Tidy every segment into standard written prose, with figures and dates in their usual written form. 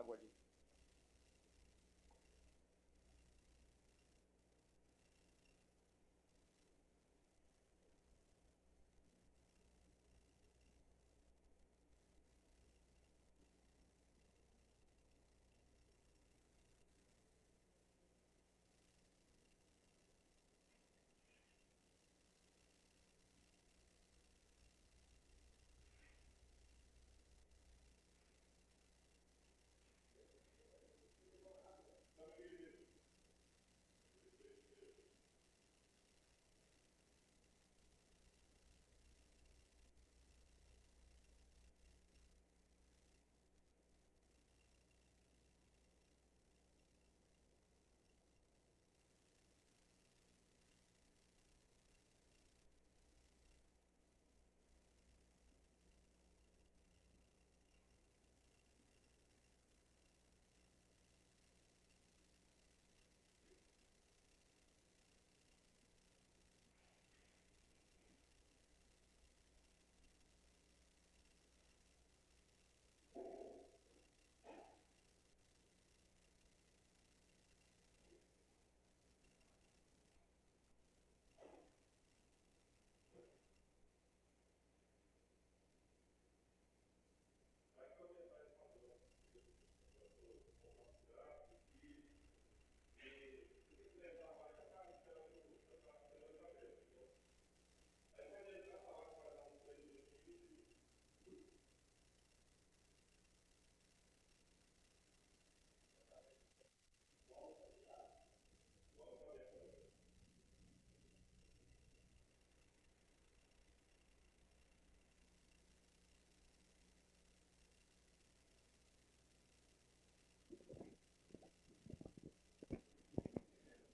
água ali.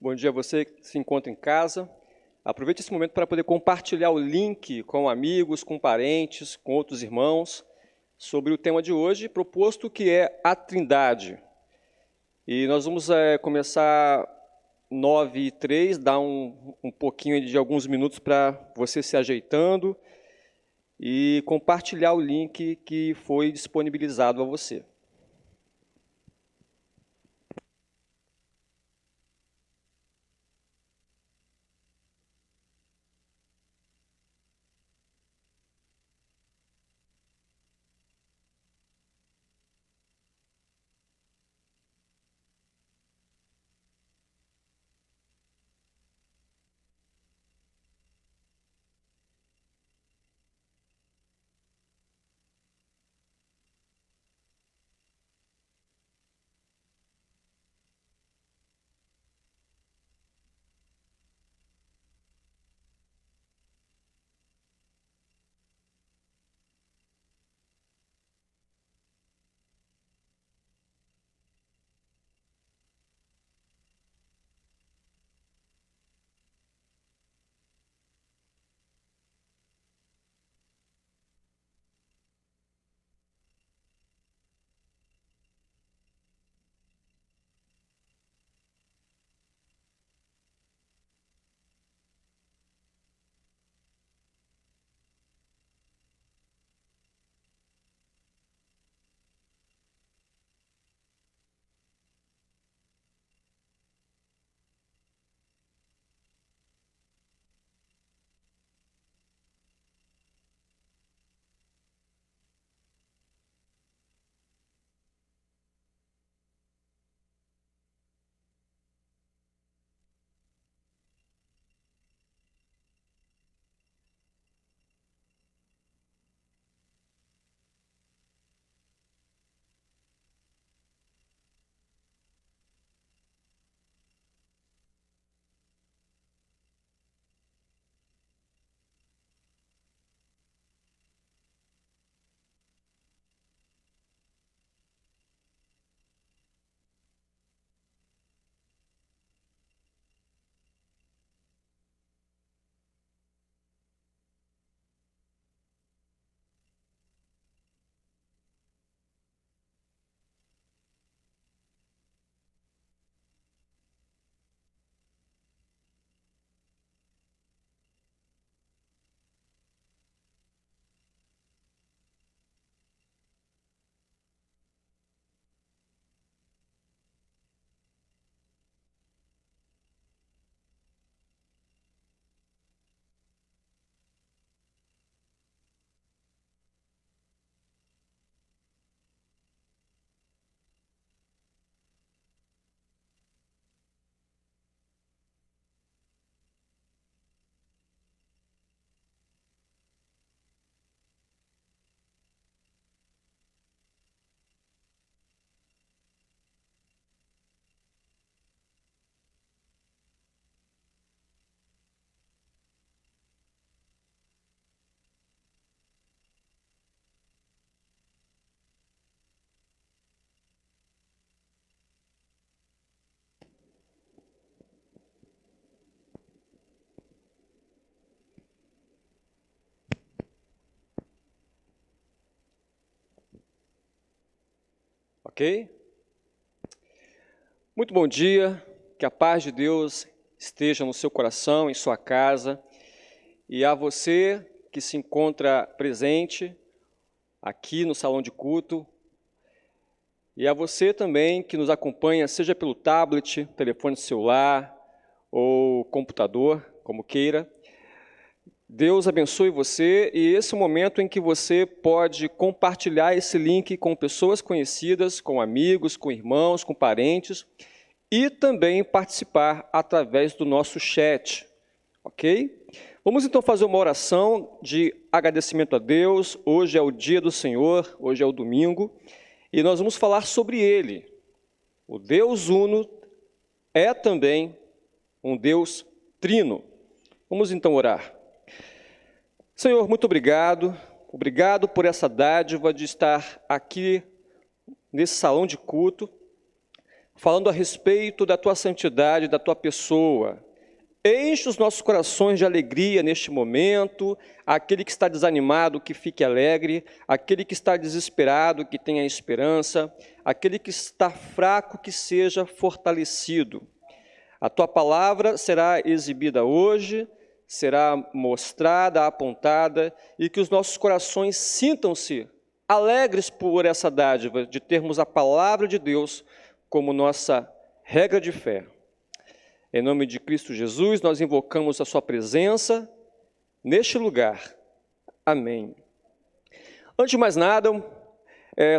Bom dia a você que se encontra em casa. Aproveite esse momento para poder compartilhar o link com amigos, com parentes, com outros irmãos, sobre o tema de hoje, proposto que é a Trindade. E nós vamos começar 9h03, dar um pouquinho de alguns minutos para você se ajeitando e compartilhar o link que foi disponibilizado a você. Ok? Muito bom dia, que a paz de Deus esteja no seu coração, em sua casa, e a você que se encontra presente aqui no salão de culto, e a você também que nos acompanha, seja pelo tablet, telefone celular ou computador, como queira. Deus abençoe você e esse é o momento em que você pode compartilhar esse link com pessoas conhecidas, com amigos, com irmãos, com parentes e também participar através do nosso chat, ok? Vamos então fazer uma oração de agradecimento a Deus. Hoje é o dia do Senhor, hoje é o domingo e nós vamos falar sobre Ele. O Deus Uno é também um Deus Trino. Vamos então orar. Senhor, muito obrigado por essa dádiva de estar aqui nesse salão de culto, falando a respeito da Tua santidade, da Tua pessoa. Enche os nossos corações de alegria neste momento, aquele que está desanimado, que fique alegre, aquele que está desesperado, que tenha esperança, aquele que está fraco, que seja fortalecido. A Tua palavra será exibida hoje, será mostrada, apontada, e que os nossos corações sintam-se alegres por essa dádiva de termos a palavra de Deus como nossa regra de fé. Em nome de Cristo Jesus, nós invocamos a sua presença neste lugar. Amém. Antes de mais nada,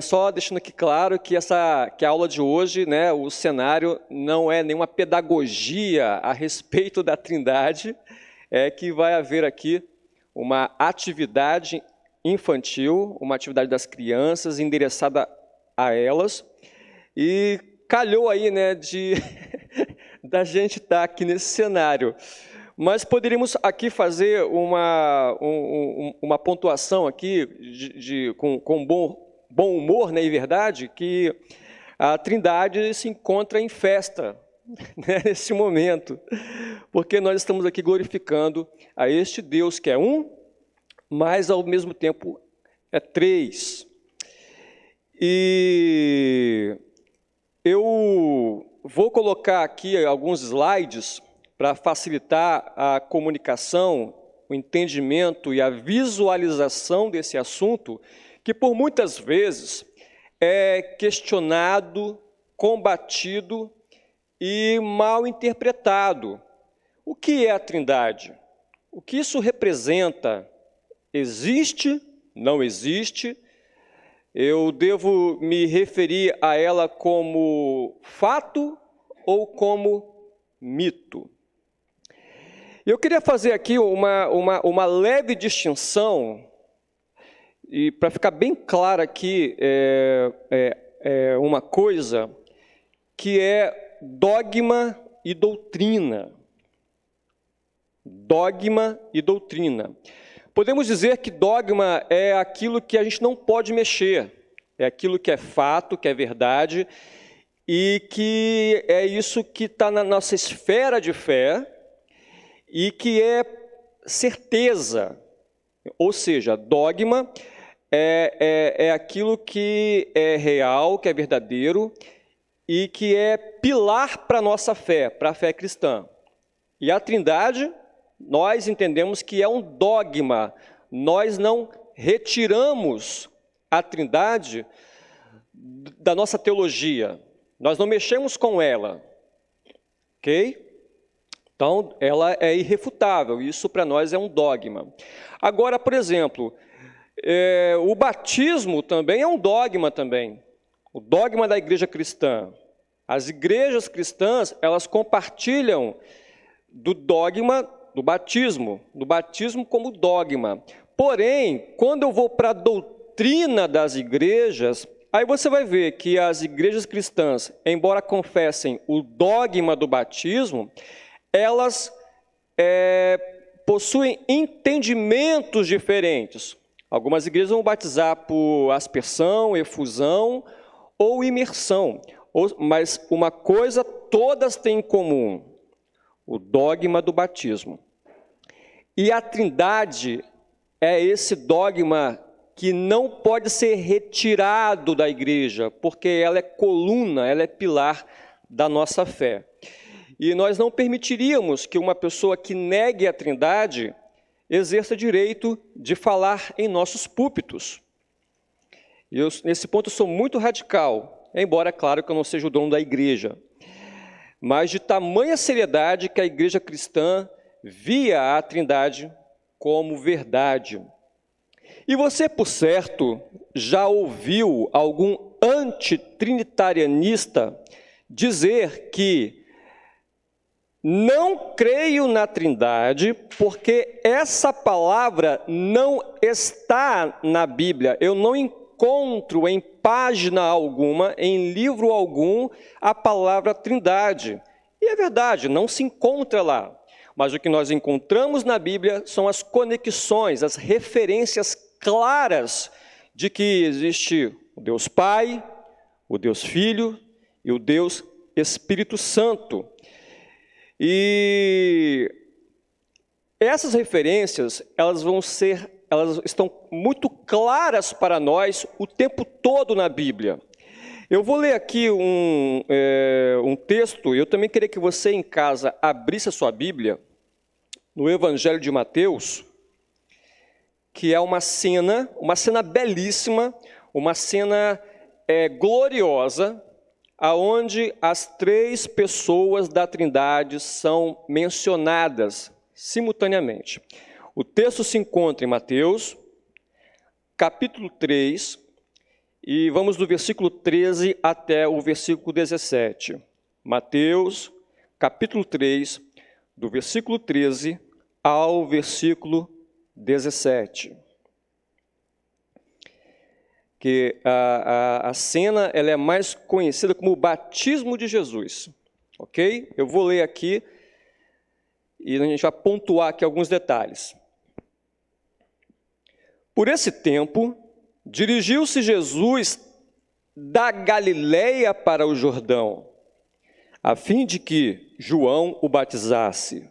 só deixando aqui claro que a aula de hoje, né, o cenário não é nenhuma pedagogia a respeito da Trindade, é que vai haver aqui uma atividade infantil, uma atividade das crianças endereçada a elas, e calhou aí, né, da gente estar aqui nesse cenário. Mas poderíamos aqui fazer uma pontuação aqui com bom humor, né, e verdade, que a Trindade se encontra em festa, né, nesse momento, porque nós estamos aqui glorificando a este Deus que é um, mas ao mesmo tempo é três. E eu vou colocar aqui alguns slides para facilitar a comunicação, o entendimento e a visualização desse assunto, que por muitas vezes é questionado, combatido e mal interpretado. O que é a Trindade? O que isso representa? Existe? Não existe? Eu devo me referir a ela como fato ou como mito? Eu queria fazer aqui uma leve distinção, e para ficar bem clara aqui, uma coisa que é dogma e doutrina. Dogma e doutrina. Podemos dizer que dogma é aquilo que a gente não pode mexer, é aquilo que é fato, que é verdade, e que é isso que está na nossa esfera de fé, e que é certeza. Ou seja, dogma é aquilo que é real, que é verdadeiro, e que é pilar para a nossa fé, para a fé cristã. E a Trindade, nós entendemos que é um dogma. Nós não retiramos a Trindade da nossa teologia. Nós não mexemos com ela. Ok? Então, ela é irrefutável. Isso para nós é um dogma. Agora, por exemplo, o batismo também é um dogma também. O dogma da igreja cristã. As igrejas cristãs, elas compartilham do dogma do batismo como dogma. Porém, quando eu vou para a doutrina das igrejas, aí você vai ver que as igrejas cristãs, embora confessem o dogma do batismo, elas possuem entendimentos diferentes. Algumas igrejas vão batizar por aspersão, efusão ou imersão. Mas uma coisa todas têm em comum: o dogma do batismo. E a Trindade é esse dogma que não pode ser retirado da igreja, porque ela é coluna, ela é pilar da nossa fé. E nós não permitiríamos que uma pessoa que negue a Trindade exerça direito de falar em nossos púlpitos. Eu, nesse ponto, sou muito radical, embora, claro, que eu não seja o dono da igreja, mas de tamanha seriedade que a igreja cristã via a Trindade como verdade. E você, por certo, já ouviu algum antitrinitarianista dizer que não creio na Trindade porque essa palavra não está na Bíblia. Eu não encontro em página alguma, em livro algum, a palavra Trindade. E é verdade, não se encontra lá. Mas o que nós encontramos na Bíblia são as conexões, as referências claras de que existe o Deus Pai, o Deus Filho e o Deus Espírito Santo. E essas referências, elas estão muito claras para nós o tempo todo na Bíblia. Eu vou ler aqui um texto, eu também queria que você em casa abrisse a sua Bíblia, no Evangelho de Mateus, que é uma cena belíssima, uma cena gloriosa, aonde as três pessoas da Trindade são mencionadas simultaneamente. O texto se encontra em Mateus, capítulo 3, e vamos do versículo 13 até o versículo 17. Mateus, capítulo 3, do versículo 13 ao versículo 17. Que a cena ela é mais conhecida como o batismo de Jesus, ok? Eu vou ler aqui e a gente vai pontuar aqui alguns detalhes. Por esse tempo, dirigiu-se Jesus da Galileia para o Jordão, a fim de que João o batizasse.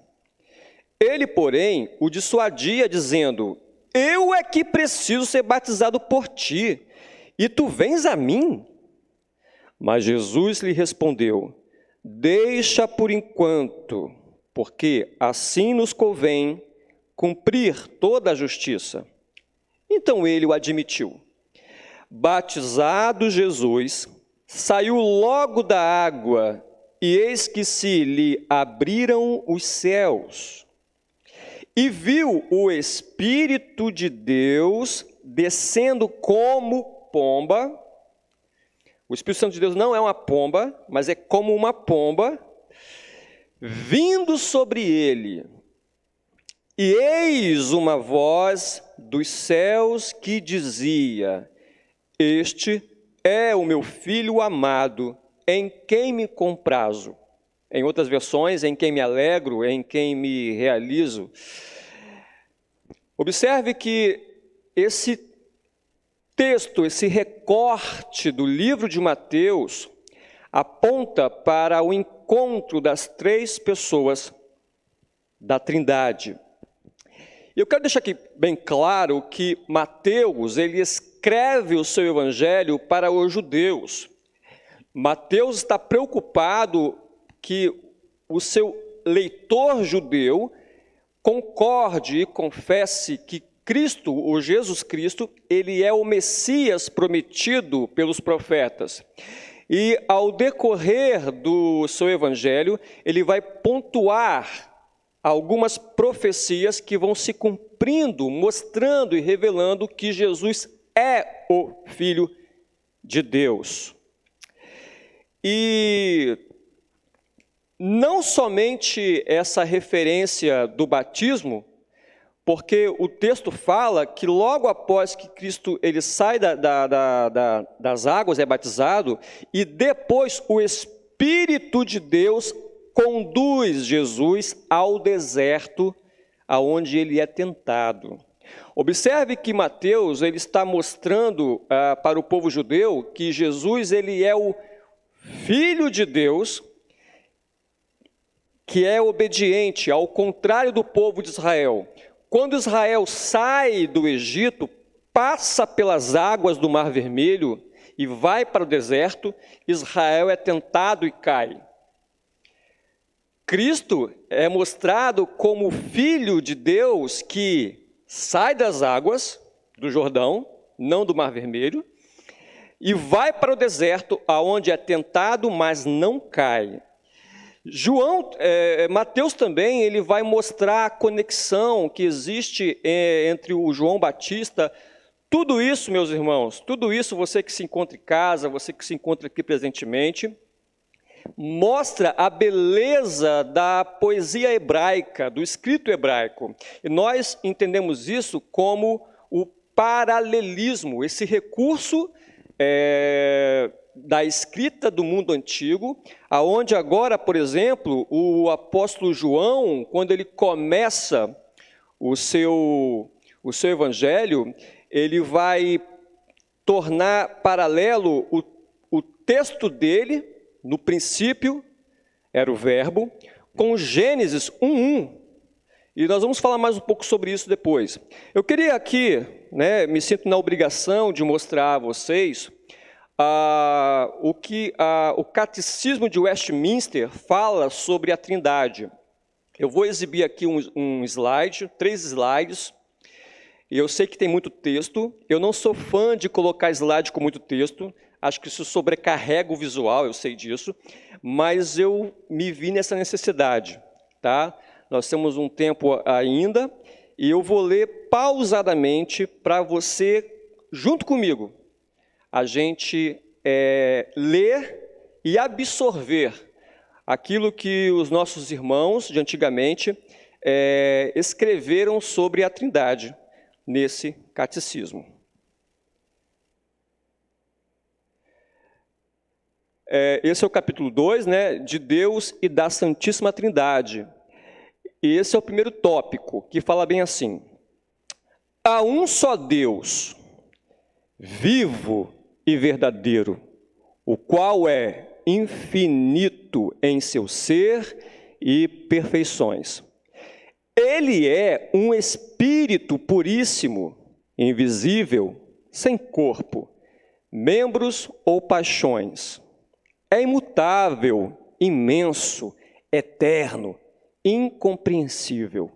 Ele, porém, o dissuadia, dizendo: eu é que preciso ser batizado por ti, e tu vens a mim? Mas Jesus lhe respondeu: deixa por enquanto, porque assim nos convém cumprir toda a justiça. Então ele o admitiu. Batizado Jesus, saiu logo da água, e eis que se lhe abriram os céus, e viu o Espírito de Deus descendo como pomba. O Espírito Santo de Deus não é uma pomba, mas é como uma pomba, vindo sobre ele. E eis uma voz dos céus que dizia: este é o meu filho amado, em quem me comprazo. Em outras versões, em quem me alegro, em quem me realizo. Observe que esse texto, esse recorte do livro de Mateus, aponta para o encontro das três pessoas da Trindade. Eu quero deixar aqui bem claro que Mateus, ele escreve o seu evangelho para os judeus. Mateus está preocupado que o seu leitor judeu concorde e confesse que Cristo, o Jesus Cristo, ele é o Messias prometido pelos profetas. E ao decorrer do seu evangelho, ele vai pontuar algumas profecias que vão se cumprindo, mostrando e revelando que Jesus é o Filho de Deus. E não somente essa referência do batismo, porque o texto fala que logo após que Cristo ele sai das águas, é batizado, e depois o Espírito de Deus conduz Jesus ao deserto, aonde ele é tentado. Observe que Mateus ele está mostrando para o povo judeu que Jesus ele é o Filho de Deus, que é obediente, ao contrário do povo de Israel. Quando Israel sai do Egito, passa pelas águas do Mar Vermelho e vai para o deserto, Israel é tentado e cai. Cristo é mostrado como o Filho de Deus que sai das águas do Jordão, não do Mar Vermelho, e vai para o deserto, aonde é tentado, mas não cai. Mateus também, ele vai mostrar a conexão que existe entre o João Batista. Tudo isso, meus irmãos, tudo isso, você que se encontra em casa, você que se encontra aqui presentemente, mostra a beleza da poesia hebraica, do escrito hebraico. E nós entendemos isso como o paralelismo, esse recurso da escrita do mundo antigo, aonde agora, por exemplo, o apóstolo João, quando ele começa o seu evangelho, ele vai tornar paralelo o texto dele, no princípio era o verbo, com Gênesis 1:1. E nós vamos falar mais um pouco sobre isso depois. Eu queria aqui, me sinto na obrigação de mostrar a vocês o que o Catecismo de Westminster fala sobre a Trindade. Eu vou exibir aqui um slide, 3 slides, e eu sei que tem muito texto. Eu não sou fã de colocar slide com muito texto, acho que isso sobrecarrega o visual, eu sei disso, mas eu me vi nessa necessidade, tá? Nós temos um tempo ainda, e eu vou ler pausadamente para você, junto comigo, a gente ler e absorver aquilo que os nossos irmãos de antigamente escreveram sobre a Trindade nesse catecismo. Esse é o capítulo 2, de Deus e da Santíssima Trindade. E esse é o primeiro tópico, que fala bem assim: há um só Deus, vivo e verdadeiro, o qual é infinito em seu ser e perfeições. Ele é um Espírito puríssimo, invisível, sem corpo, membros ou paixões. É imutável, imenso, eterno, incompreensível,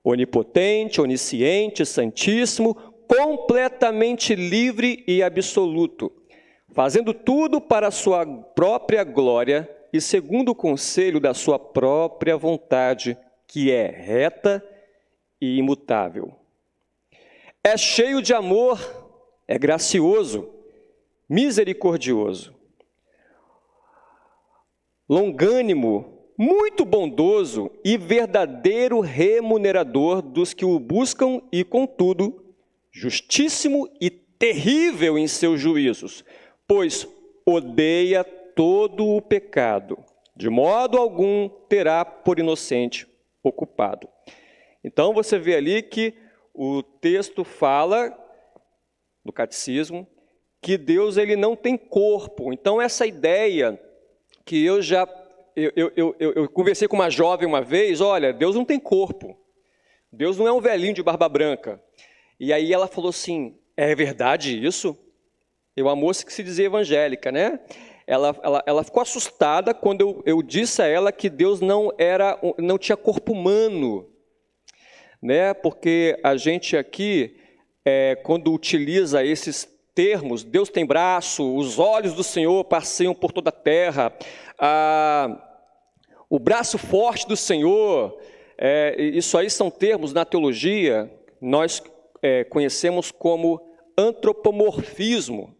onipotente, onisciente, santíssimo, completamente livre e absoluto, fazendo tudo para a sua própria glória e segundo o conselho da sua própria vontade, que é reta e imutável. É cheio de amor, é gracioso, misericordioso, longânimo, muito bondoso e verdadeiro remunerador dos que o buscam e, contudo, justíssimo e terrível em seus juízos, pois odeia todo o pecado, de modo algum terá por inocente ocupado. Então você vê ali que o texto fala, no catecismo, que Deus ele não tem corpo. Então essa ideia que eu conversei com uma jovem uma vez, olha, Deus não tem corpo, Deus não é um velhinho de barba branca. E aí ela falou assim, é verdade isso? Uma moça que se dizia evangélica, Ela ficou assustada quando eu disse a ela que Deus não tinha corpo humano, Porque a gente aqui, quando utiliza esses termos, Deus tem braço, os olhos do Senhor passeiam por toda a terra, o braço forte do Senhor, isso aí são termos na teologia, nós conhecemos como antropomorfismo,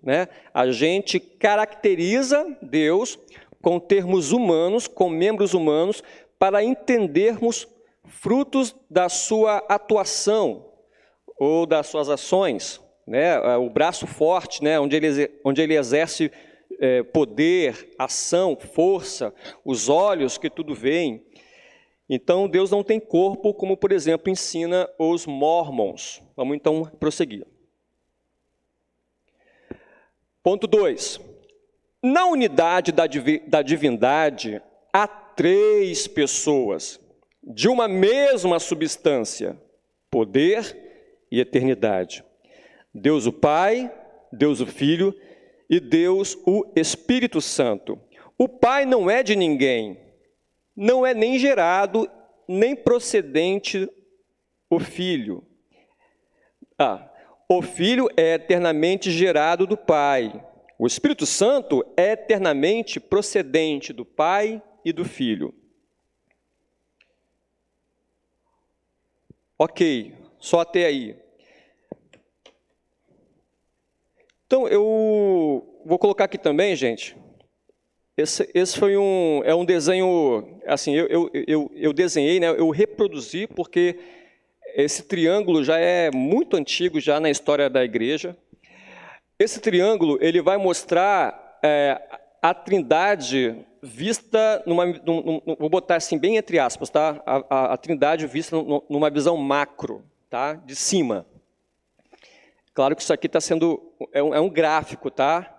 A gente caracteriza Deus com termos humanos, com membros humanos, para entendermos frutos da sua atuação ou das suas ações, O braço forte, onde ele exerce poder, ação, força, os olhos que tudo veem. Então, Deus não tem corpo, como, por exemplo, ensina os mormons. Vamos, então, prosseguir. Ponto 2. Na unidade da divindade, há 3 pessoas, de uma mesma substância, poder e eternidade. Deus o Pai, Deus o Filho e Deus o Espírito Santo. O Pai não é de ninguém, não é nem gerado, nem procedente o Filho. O Filho é eternamente gerado do Pai. O Espírito Santo é eternamente procedente do Pai e do Filho. Ok, só até aí. Então, eu vou colocar aqui também, gente. Esse foi um desenho, assim, eu desenhei, né, eu reproduzi, porque esse triângulo já é muito antigo, já na história da igreja. Esse triângulo, ele vai mostrar a Trindade vista, vou botar assim, bem entre aspas, tá? A Trindade vista numa visão macro, tá? De cima. Claro que isso aqui está sendo, é um gráfico, tá?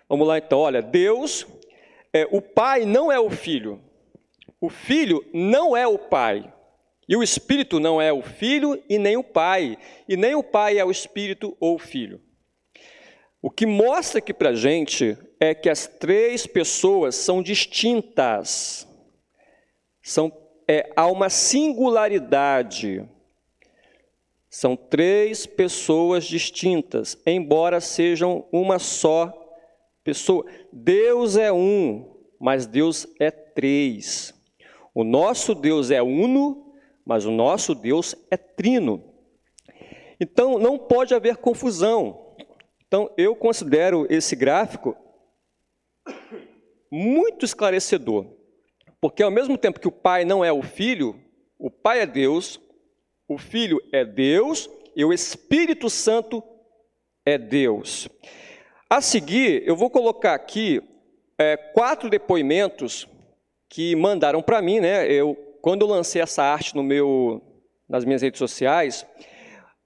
Vamos lá então, olha, Deus, o Pai não é o Filho não é o Pai, e o Espírito não é o Filho e nem o Pai é o Espírito ou o Filho. O que mostra aqui para a gente é que as três pessoas são distintas, há uma singularidade. São três pessoas distintas, embora sejam uma só pessoa. Deus é um, mas Deus é três. O nosso Deus é uno, mas o nosso Deus é trino. Então, não pode haver confusão. Então, eu considero esse gráfico muito esclarecedor, porque ao mesmo tempo que o Pai não é o Filho, o Pai é Deus, o Filho é Deus e o Espírito Santo é Deus. A seguir, eu vou colocar aqui 4 depoimentos que mandaram para mim, né? Quando eu lancei essa arte nas minhas redes sociais,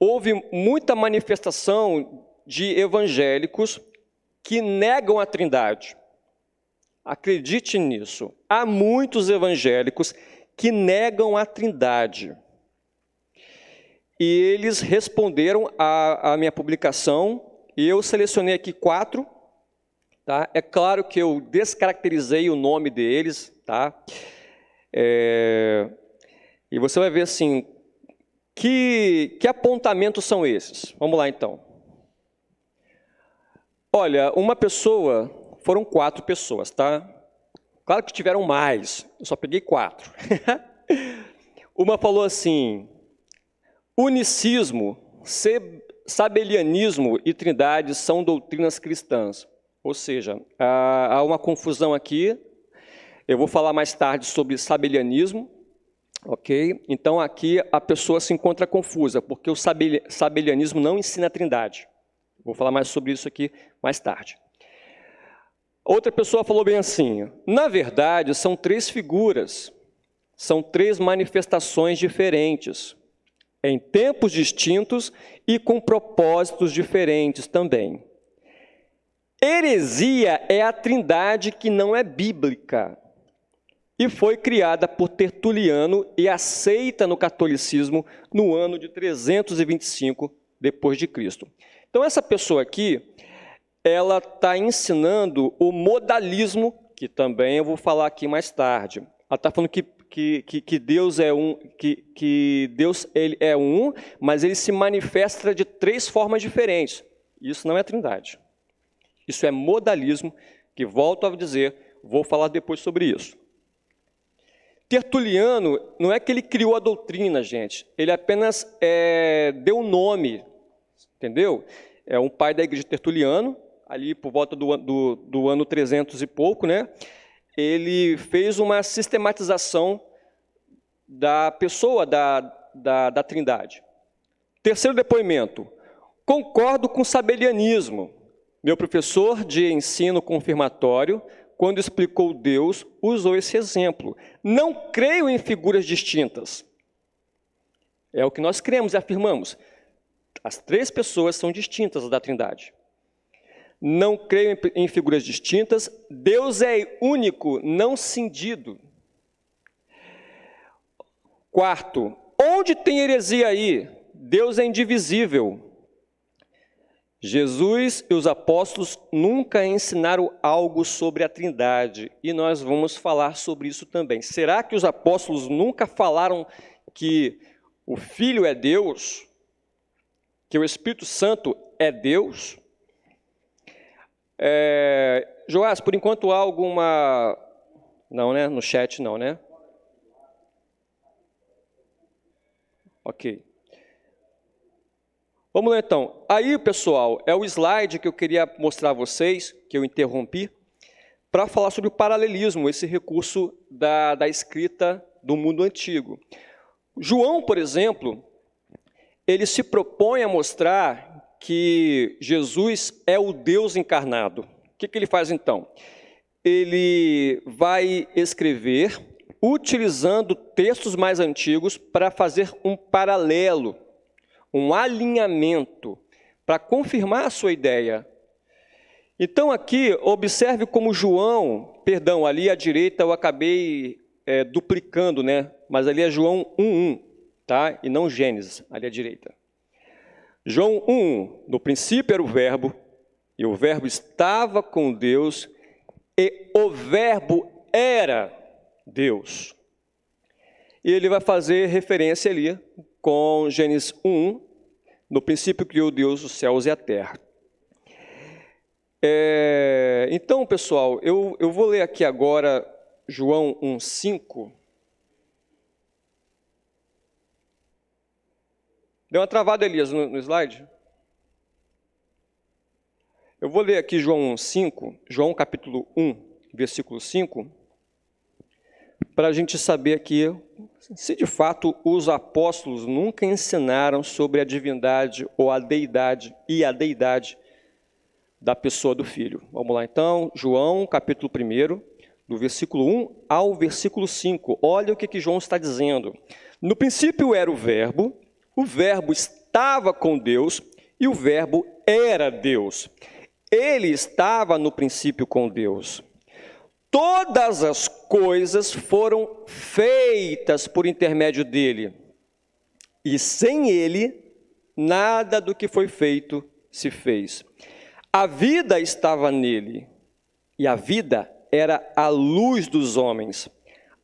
houve muita manifestação de evangélicos que negam a Trindade. Acredite nisso. Há muitos evangélicos que negam a Trindade. E eles responderam à minha publicação, e eu selecionei aqui 4. Tá? É claro que eu descaracterizei o nome deles. Tá? E você vai ver assim, que apontamentos são esses? Vamos lá então. Olha, foram 4 pessoas, tá? Claro que tiveram mais, eu só peguei 4. Uma falou assim: unicismo, sabelianismo e trindade são doutrinas cristãs. Ou seja, há uma confusão aqui. Eu vou falar mais tarde sobre sabelianismo, ok? Então aqui a pessoa se encontra confusa, porque o sabelianismo não ensina a trindade. Vou falar mais sobre isso aqui mais tarde. Outra pessoa falou bem assim: na verdade, são 3 figuras, são 3 manifestações diferentes, em tempos distintos e com propósitos diferentes também. Heresia é a trindade que não é bíblica e foi criada por Tertuliano e aceita no catolicismo no ano de 325 depois de Cristo. Então, essa pessoa aqui, ela está ensinando o modalismo, que também eu vou falar aqui mais tarde. Ela está falando que Deus é um, que Deus ele é um, mas ele se manifesta de 3 formas diferentes. Isso não é trindade. Isso é modalismo, que volto a dizer, vou falar depois sobre isso. Tertuliano, não é que ele criou a doutrina, gente. Ele apenas deu um nome. Entendeu? É um pai da igreja Tertuliano, ali por volta do ano 300 e pouco, né? Ele fez uma sistematização da pessoa da Trindade. Terceiro depoimento: concordo com o sabelianismo. Meu professor de ensino confirmatório, quando explicou Deus, usou esse exemplo. Não creio em figuras distintas. É o que nós cremos e afirmamos. As 3 pessoas são distintas da Trindade. Não creio em figuras distintas. Deus é único, não cindido. 4. Onde tem heresia aí? Deus é indivisível. Jesus e os apóstolos nunca ensinaram algo sobre a Trindade, e nós vamos falar sobre isso também. Será que os apóstolos nunca falaram que o Filho é Deus? Que o Espírito Santo é Deus? Joás, por enquanto há alguma... Não, né? No chat não, né? Ok. Vamos lá então. Aí, pessoal, é o slide que eu queria mostrar a vocês, que eu interrompi, para falar sobre o paralelismo, esse recurso da escrita do mundo antigo. João, por exemplo, ele se propõe a mostrar que Jesus é o Deus encarnado. O que ele faz então? Ele vai escrever utilizando textos mais antigos para fazer um paralelo, um alinhamento, para confirmar a sua ideia. Então aqui, observe como João, perdão, ali à direita eu acabei duplicando, né? Mas ali é João 1:1, tá? E não Gênesis, ali à direita. João 1:1, no princípio era o verbo, e o verbo estava com Deus, e o verbo era Deus. E ele vai fazer referência ali com Gênesis 1:1, no princípio criou Deus os céus e a terra. Então, pessoal, eu vou ler aqui agora João 1:5. Deu uma travada, Elias, no slide? Eu vou ler aqui João 1:5, João capítulo 1, versículo 5, para a gente saber aqui se de fato os apóstolos nunca ensinaram sobre a divindade ou a deidade e a deidade da pessoa do Filho. Vamos lá então, João capítulo 1, do versículo 1 ao versículo 5. Olha o que João está dizendo. No princípio era o verbo estava com Deus e o verbo era Deus. Ele estava no princípio com Deus. Todas as coisas foram feitas por intermédio dele. E sem ele, nada do que foi feito se fez. A vida estava nele, e a vida era a luz dos homens.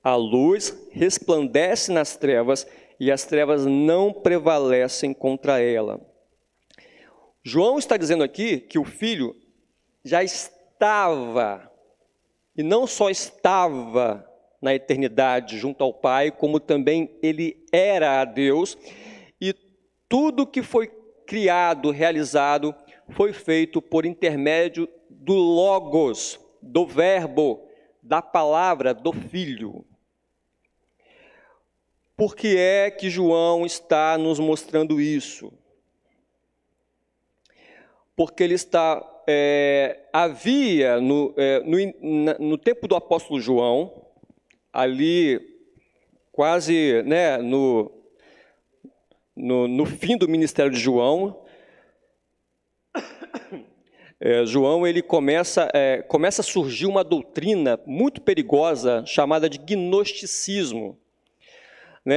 A luz resplandece nas trevas, e as trevas não prevalecem contra ela. João está dizendo aqui que o Filho já estava, e não só estava na eternidade junto ao Pai, como também ele era a Deus, e tudo que foi criado, realizado, foi feito por intermédio do Logos, do Verbo, da palavra do Filho. Por que é que João está nos mostrando isso? Porque ele está... havia, no tempo do apóstolo João, ali quase no fim do ministério de João, João ele começa a surgir uma doutrina muito perigosa chamada de gnosticismo.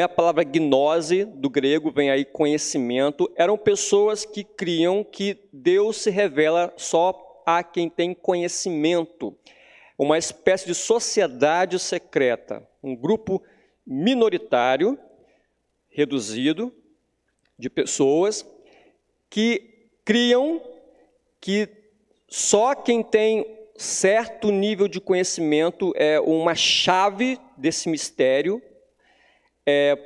A palavra gnose, do grego, vem aí conhecimento. Eram pessoas que criam que Deus se revela só a quem tem conhecimento. Uma espécie de sociedade secreta, um grupo minoritário, reduzido, de pessoas que criam que só quem tem certo nível de conhecimento é uma chave desse mistério,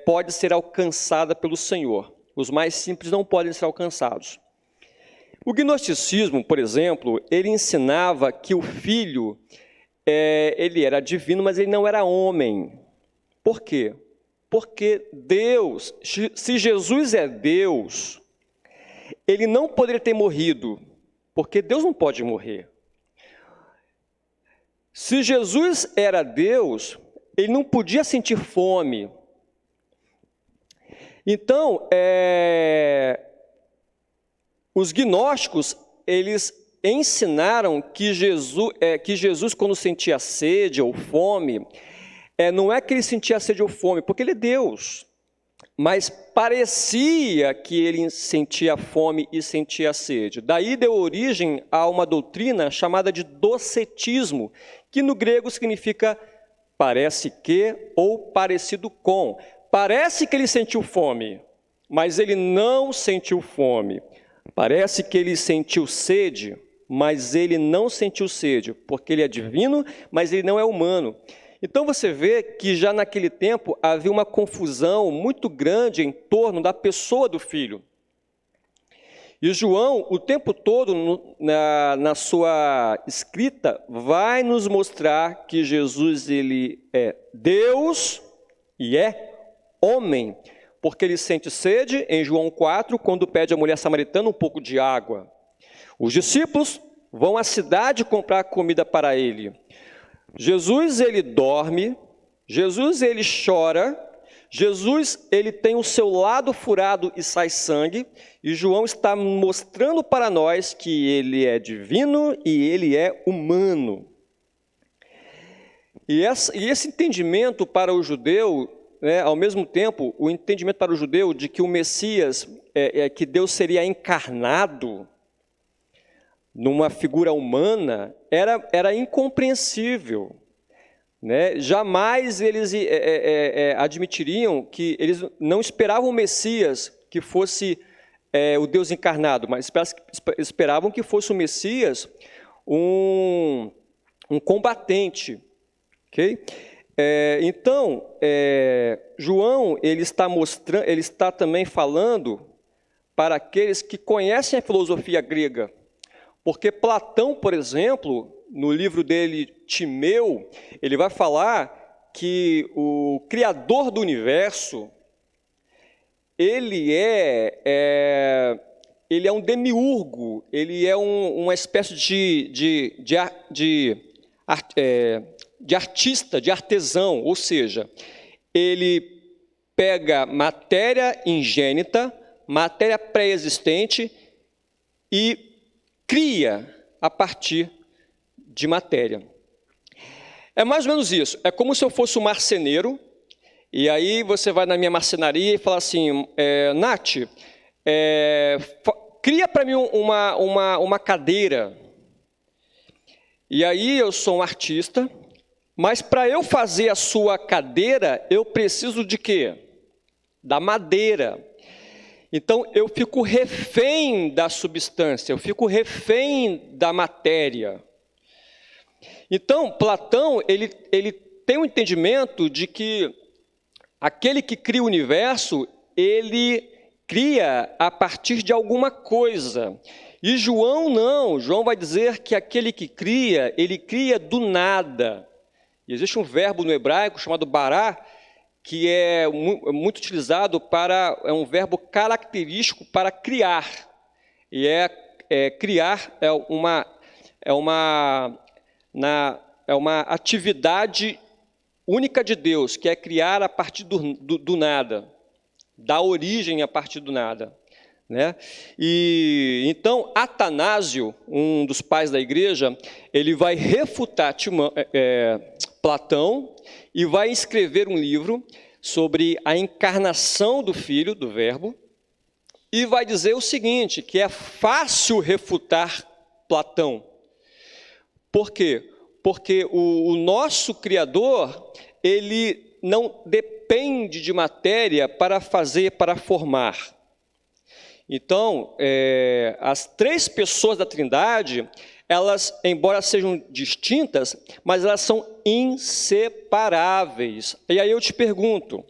pode ser alcançada pelo Senhor. Os mais simples não podem ser alcançados. O gnosticismo, por exemplo, ele ensinava que o Filho, ele era divino, mas ele não era homem. Por quê? Porque Deus, se Jesus é Deus, ele não poderia ter morrido, porque Deus não pode morrer. Se Jesus era Deus, ele não podia sentir fome. Então, os gnósticos, eles ensinaram que Jesus, quando sentia sede ou fome, não é que ele sentia sede ou fome, porque ele é Deus. mas parecia que ele sentia fome e sentia sede. Daí deu origem a uma doutrina chamada de docetismo, que no grego significa parece que ou parecido com. Parece que ele sentiu fome, mas ele não sentiu fome. Parece que ele sentiu sede, mas ele não sentiu sede, porque ele é divino, mas ele não é humano. Então você vê que já naquele tempo havia uma confusão muito grande em torno da pessoa do Filho. E João, o tempo todo, na sua escrita, vai nos mostrar que Jesus ele é Deus e é homem, porque ele sente sede, em João 4, quando pede à mulher samaritana um pouco de água. Os discípulos vão à cidade comprar comida para ele. Jesus, ele dorme, Jesus, ele chora, Jesus, ele tem o seu lado furado e sai sangue, e João está mostrando para nós que ele é divino e ele é humano. E esse entendimento para o judeu, né, ao mesmo tempo, o entendimento para o judeu de que o Messias, que Deus seria encarnado numa figura humana, era incompreensível. Né? Jamais eles admitiriam que eles não esperavam o Messias que fosse o Deus encarnado, mas esperavam que fosse o Messias um combatente. Okay? Então, João ele está também falando para aqueles que conhecem a filosofia grega, porque Platão, por exemplo, no livro dele, Timeu, ele vai falar que o Criador do universo, ele é um demiurgo, ele é uma espécie de artista, de artesão, ou seja, ele pega matéria ingênita, matéria pré-existente e cria a partir de matéria. É mais ou menos isso. É como se eu fosse um marceneiro, e aí você vai na minha marcenaria e fala assim, Nath, cria para mim uma cadeira. E aí eu sou um artista, mas para eu fazer a sua cadeira, eu preciso de quê? Da madeira. Então, eu fico refém da substância, eu fico refém da matéria. Então, Platão, ele tem um entendimento de que aquele que cria o universo, ele cria a partir de alguma coisa. E João não, João vai dizer que aquele que cria, ele cria do nada. E existe um verbo no hebraico chamado bará, que é muito utilizado é um verbo característico para criar. E criar é uma atividade única de Deus, que é criar a partir do nada, dar origem a partir do nada. Né? E então Atanásio, um dos pais da igreja, ele vai refutar Platão e vai escrever um livro sobre a encarnação do Filho, do Verbo, e vai dizer o seguinte, que é fácil refutar Platão. Por quê? Porque o nosso Criador, ele não depende de matéria para formar. Então, as três pessoas da Trindade, elas, embora sejam distintas, mas elas são inseparáveis. E aí eu te pergunto,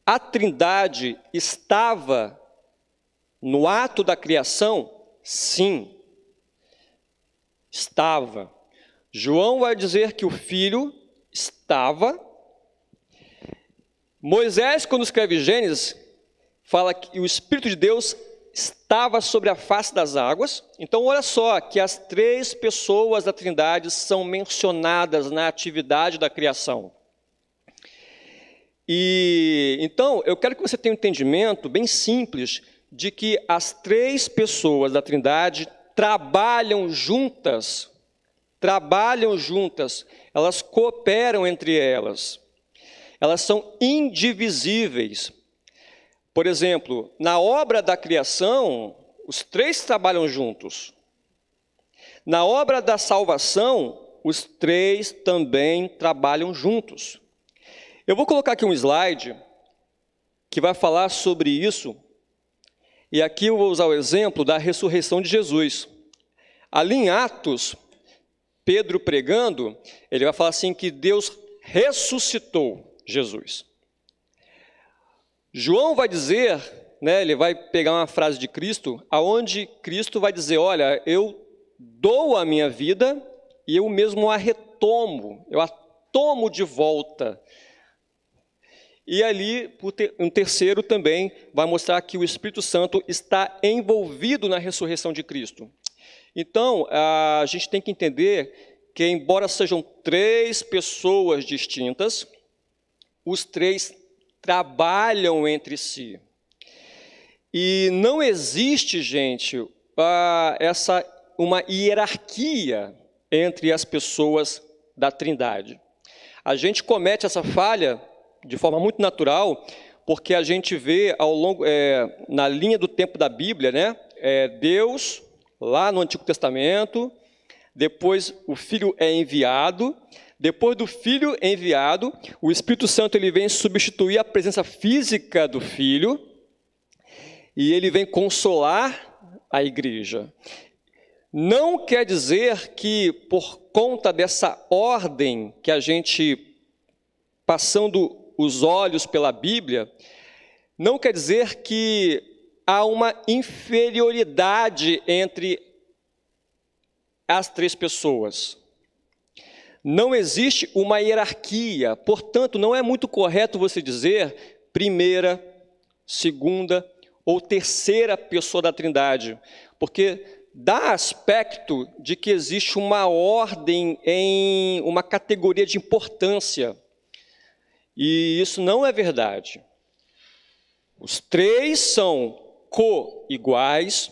a Trindade estava no ato da criação? Sim, estava. João vai dizer que o Filho estava. Moisés, quando escreve Gênesis, fala que o Espírito de Deus estava sobre a face das águas. Então, olha só, que as três pessoas da Trindade são mencionadas na atividade da criação. E então, eu quero que você tenha um entendimento bem simples de que as três pessoas da Trindade trabalham juntas, elas cooperam entre elas são indivisíveis. Por exemplo, na obra da criação, os três trabalham juntos. Na obra da salvação, os três também trabalham juntos. Eu vou colocar aqui um slide que vai falar sobre isso. E aqui eu vou usar o exemplo da ressurreição de Jesus. Ali em Atos, Pedro pregando, ele vai falar assim que Deus ressuscitou Jesus. João vai dizer, né, ele vai pegar uma frase de Cristo, aonde Cristo vai dizer, olha, eu dou a minha vida e eu mesmo a retomo, eu a tomo de volta. E ali, um terceiro também vai mostrar que o Espírito Santo está envolvido na ressurreição de Cristo. Então, a gente tem que entender que, embora sejam três pessoas distintas, os três trabalham entre si. E não existe, gente, uma hierarquia entre as pessoas da Trindade. A gente comete essa falha de forma muito natural, porque a gente vê ao longo, na linha do tempo da Bíblia, né, Deus, lá no Antigo Testamento, depois o Filho é enviado, depois do Filho enviado, o Espírito Santo ele vem substituir a presença física do Filho, e ele vem consolar a igreja. Não quer dizer que, por conta dessa ordem que a gente, passando os olhos pela Bíblia, não quer dizer que há uma inferioridade entre as três pessoas. Não existe uma hierarquia, portanto, não é muito correto você dizer primeira, segunda ou terceira pessoa da Trindade, porque dá aspecto de que existe uma ordem em uma categoria de importância. E isso não é verdade. Os três são co-iguais,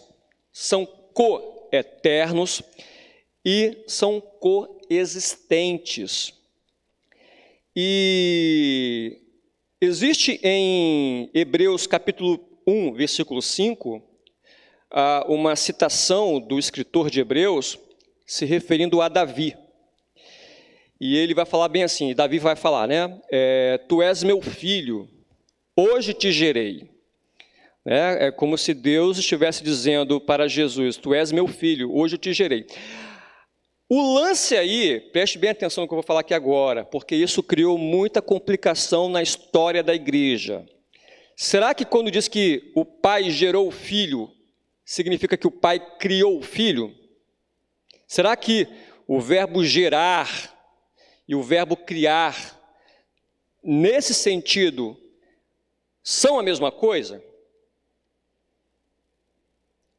são co-eternos e são coexistentes. E existe em Hebreus capítulo 1, versículo 5, uma citação do escritor de Hebreus se referindo a Davi. E ele vai falar bem assim, Davi vai falar, né? Tu és meu filho, hoje te gerei. É como se Deus estivesse dizendo para Jesus, tu és meu filho, hoje eu te gerei. O lance aí, preste bem atenção no que eu vou falar aqui agora, porque isso criou muita complicação na história da igreja. Será que quando diz que o pai gerou o filho, significa que o pai criou o filho? Será que o verbo gerar e o verbo criar, nesse sentido, são a mesma coisa?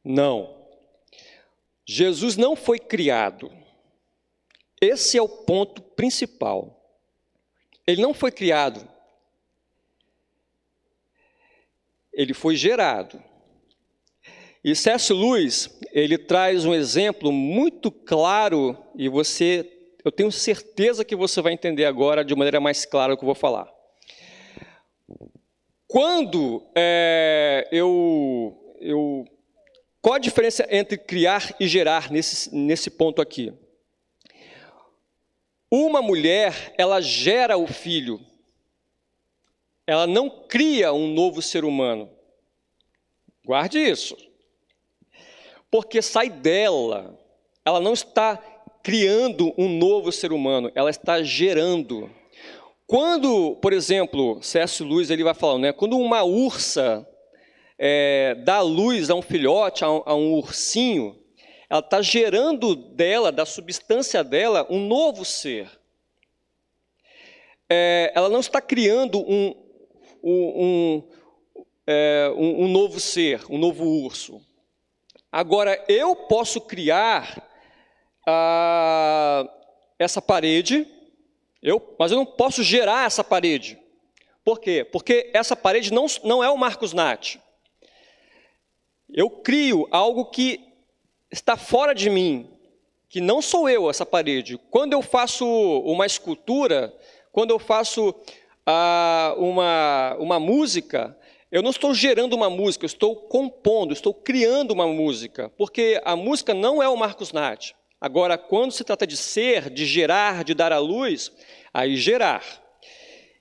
Não. Jesus não foi criado. Esse é o ponto principal. Ele não foi criado. Ele foi gerado. E C.S. Lewis, ele traz um exemplo muito claro, e eu tenho certeza que você vai entender agora de maneira mais clara o que eu vou falar. Quando qual a diferença entre criar e gerar nesse ponto aqui? Uma mulher, ela gera o filho. Ela não cria um novo ser humano. Guarde isso. Porque sai dela. Ela não está criando um novo ser humano, ela está gerando. Quando, por exemplo, C.S. Lewis ele vai falando, né? Quando uma ursa dá luz a um filhote, a um ursinho, ela está gerando dela, da substância dela, um novo ser. Ela não está criando um novo ser, um novo urso. Agora, eu posso criar essa parede, mas eu não posso gerar essa parede. Por quê? Porque essa parede não é o Marcos Nath. Eu crio algo que está fora de mim, que não sou eu essa parede. Quando eu faço uma escultura, quando eu faço uma música, Eu não estou gerando uma música, eu estou compondo, estou criando uma música, porque a música não é o Marcos Nath. Agora, quando se trata de ser, de gerar, de dar à luz, aí gerar.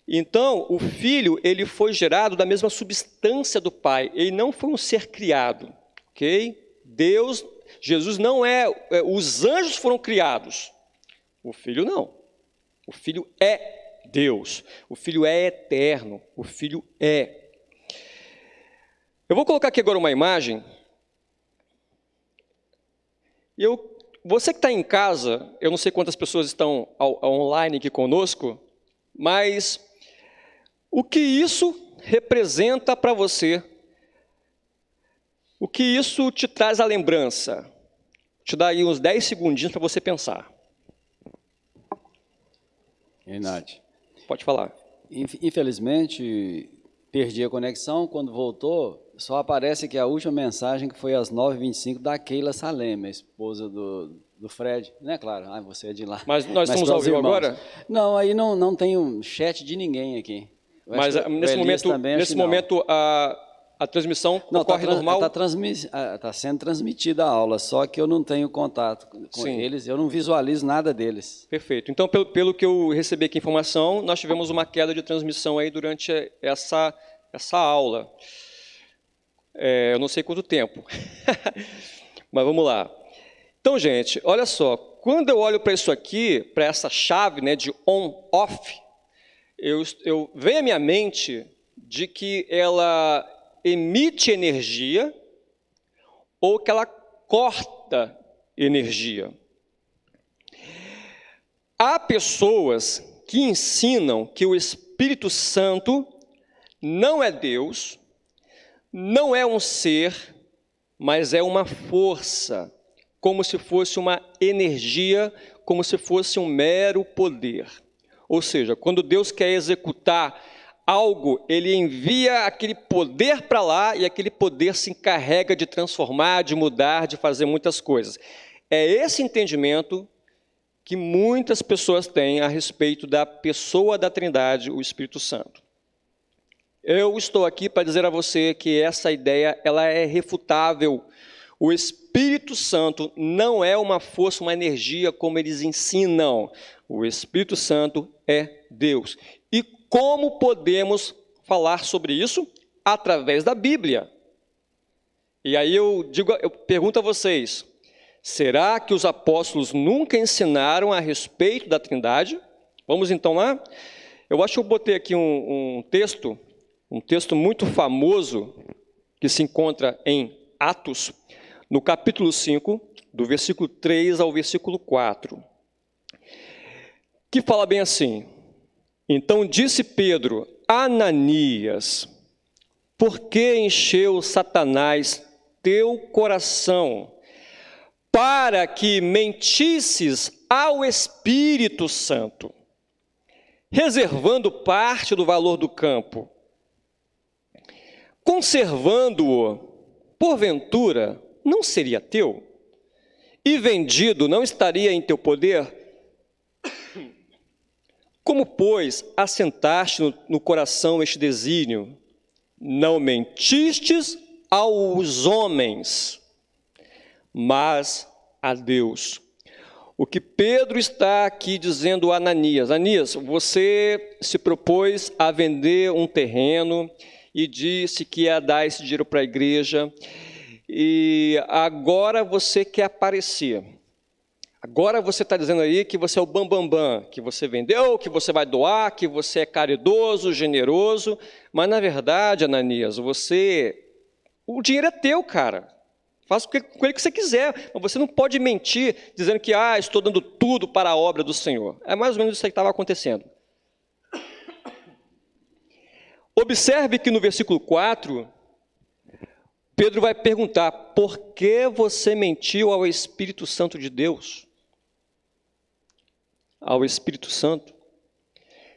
Então, o Filho, ele foi gerado da mesma substância do Pai, ele não foi um ser criado, ok? Deus, Jesus não os anjos foram criados, o Filho não. O Filho é Deus, o Filho é eterno, o Filho é. Eu vou colocar aqui agora uma imagem. Você que está em casa, eu não sei quantas pessoas estão online aqui conosco, mas o que isso representa para você? O que isso te traz à lembrança? Vou te dar aí uns 10 segundinhos para você pensar. Renato. Pode falar. Infelizmente, perdi a conexão. Quando voltou, só aparece que a última mensagem, que foi às 9h25, da Keila Salem, a esposa do Fred. Né, claro? Ah, você é de lá. Mas nós estamos ao vivo agora? Não, aí não tem um chat de ninguém aqui. Mas nesse momento a transmissão ocorre normal? Está sendo transmitida a aula, só que eu não tenho contato com eles, eu não visualizo nada deles. Perfeito. Então, pelo que eu recebi aqui informação, nós tivemos uma queda de transmissão aí durante essa aula. Eu não sei quanto tempo, mas vamos lá. Então, gente, olha só, quando eu olho para isso aqui, para essa chave, né, de on-off, vem à minha mente de que ela emite energia ou que ela corta energia. Há pessoas que ensinam que o Espírito Santo não é Deus, não é um ser, mas é uma força, como se fosse uma energia, como se fosse um mero poder. Ou seja, quando Deus quer executar algo, ele envia aquele poder para lá e aquele poder se encarrega de transformar, de mudar, de fazer muitas coisas. É esse entendimento que muitas pessoas têm a respeito da pessoa da Trindade, o Espírito Santo. Eu estou aqui para dizer a você que essa ideia ela é refutável. O Espírito Santo não é uma força, uma energia como eles ensinam. O Espírito Santo é Deus. E como podemos falar sobre isso? Através da Bíblia. E aí eu pergunto a vocês, será que os apóstolos nunca ensinaram a respeito da Trindade? Vamos então lá? Eu acho que eu botei aqui um texto muito famoso, que se encontra em Atos, no capítulo 5, do versículo 3 ao versículo 4, que fala bem assim: então disse Pedro, Ananias, por que encheu Satanás teu coração, para que mentisses ao Espírito Santo, reservando parte do valor do campo, conservando-o, porventura, não seria teu? E vendido, não estaria em teu poder? Como, pois, assentaste no coração este desígnio? Não mentistes aos homens, mas a Deus. O que Pedro está aqui dizendo a Ananias: Ananias, você se propôs a vender um terreno e disse que ia dar esse dinheiro para a igreja, e agora você quer aparecer. Agora você está dizendo aí que você é o bambambam, que você vendeu, que você vai doar, que você é caridoso, generoso, mas na verdade, Ananias, o dinheiro é teu, cara. Faça com ele o que você quiser, mas você não pode mentir dizendo que estou dando tudo para a obra do Senhor. É mais ou menos isso que estava acontecendo. Observe que no versículo 4, Pedro vai perguntar, por que você mentiu ao Espírito Santo de Deus? Ao Espírito Santo.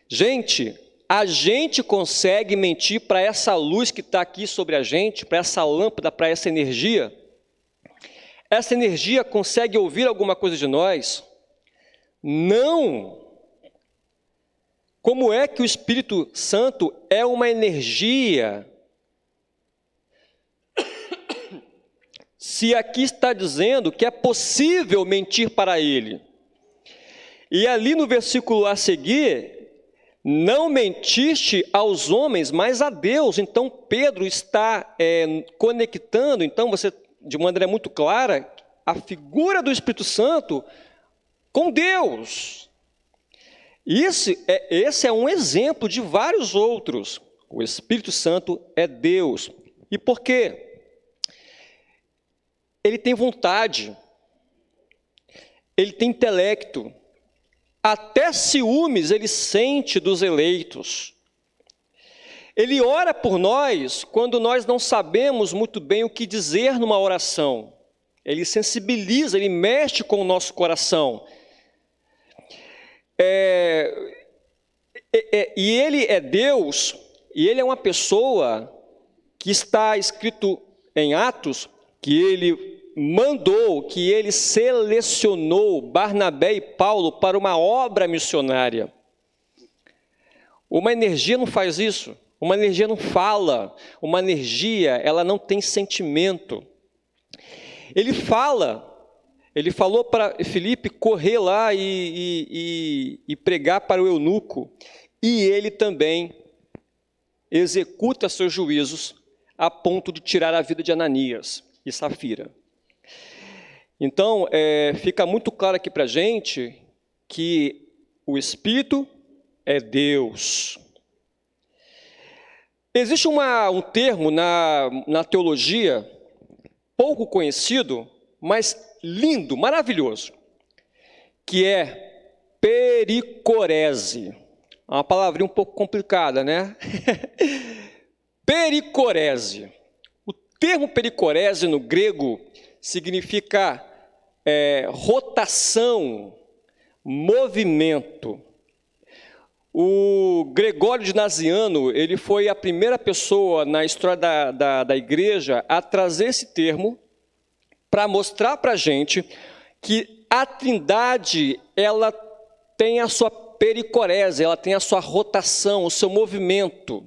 Gente, a gente consegue mentir para essa luz que está aqui sobre a gente, para essa lâmpada, para essa energia? Essa energia consegue ouvir alguma coisa de nós? Não! Como é que o Espírito Santo é uma energia se aqui está dizendo que é possível mentir para ele? E ali no versículo a seguir, não mentiste aos homens, mas a Deus. Então Pedro está conectando, então você, de maneira muito clara, a figura do Espírito Santo com Deus. Esse é um exemplo de vários outros. O Espírito Santo é Deus. E por quê? Ele tem vontade, ele tem intelecto, até ciúmes ele sente dos eleitos. Ele ora por nós quando nós não sabemos muito bem o que dizer numa oração. Ele sensibiliza, ele mexe com o nosso coração. E ele é Deus, e ele é uma pessoa que está escrito em Atos, que ele mandou, que ele selecionou Barnabé e Paulo para uma obra missionária. Uma energia não faz isso, uma energia não fala, uma energia, ela não tem sentimento. Ele falou para Filipe correr lá e pregar para o eunuco, e ele também executa seus juízos a ponto de tirar a vida de Ananias e Safira. Então, fica muito claro aqui para a gente que o Espírito é Deus. Existe um termo na teologia, pouco conhecido, mas lindo, maravilhoso, que é pericorese. É uma palavrinha um pouco complicada, né? Pericorese. O termo pericorese no grego significa rotação, movimento. O Gregório de Naziano, ele foi a primeira pessoa na história da igreja a trazer esse termo para mostrar para a gente que a Trindade, ela tem a sua pericorese, ela tem a sua rotação, o seu movimento.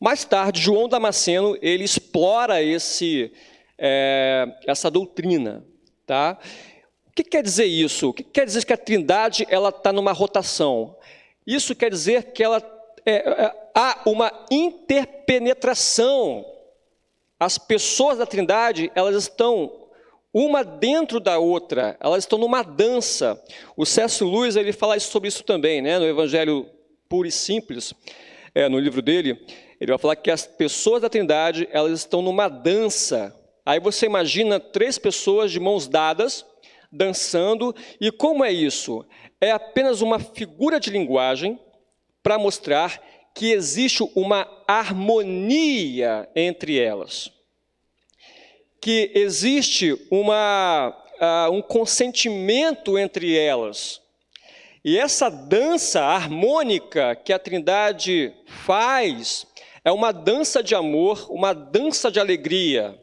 Mais tarde, João Damasceno, ele explora essa doutrina. Tá? O que quer dizer isso? O que quer dizer que a Trindade está numa rotação? Isso quer dizer que há uma interpenetração. As pessoas da Trindade, elas estão uma dentro da outra, elas estão numa dança. O C.S. Lewis, ele fala sobre isso também, né? No Evangelho Puro e Simples, no livro dele, ele vai falar que as pessoas da Trindade, elas estão numa dança. Aí você imagina 3 pessoas de mãos dadas, dançando, e como é isso? É apenas uma figura de linguagem para mostrar que existe uma harmonia entre elas. Que existe um consentimento entre elas. E essa dança harmônica que a Trindade faz é uma dança de amor, uma dança de alegria.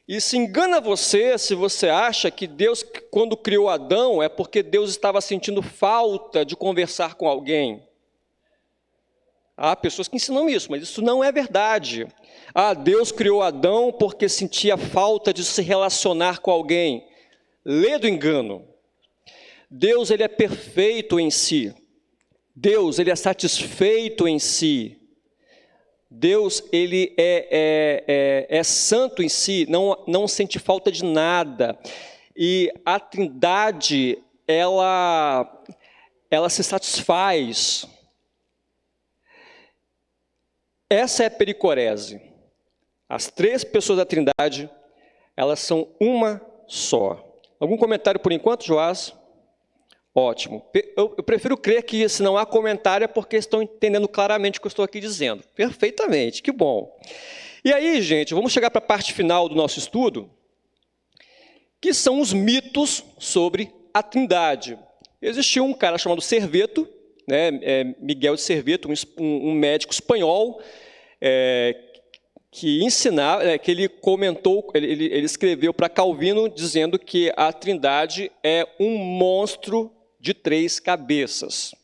E se engana você se você acha que Deus, quando criou Adão, é porque Deus estava sentindo falta de conversar com alguém. Há pessoas que ensinam isso, mas isso não é verdade. Deus criou Adão porque sentia falta de se relacionar com alguém. Lê do engano. Deus, ele é perfeito em si. Deus, ele é satisfeito em si. Deus, ele é santo em si, não sente falta de nada. E a Trindade, ela se satisfaz. Essa é a pericorese. As 3 pessoas da Trindade, elas são uma só. Algum comentário por enquanto, Joás? Ótimo. Eu prefiro crer que se não há comentário é porque estão entendendo claramente o que eu estou aqui dizendo. Perfeitamente, que bom. E aí, gente, vamos chegar para a parte final do nosso estudo, que são os mitos sobre a Trindade. Existia um cara chamado Serveto, né, Miguel de Serveto, um médico espanhol, que ensinava, que ele comentou, ele escreveu para Calvino dizendo que a Trindade é um monstro de 3 cabeças.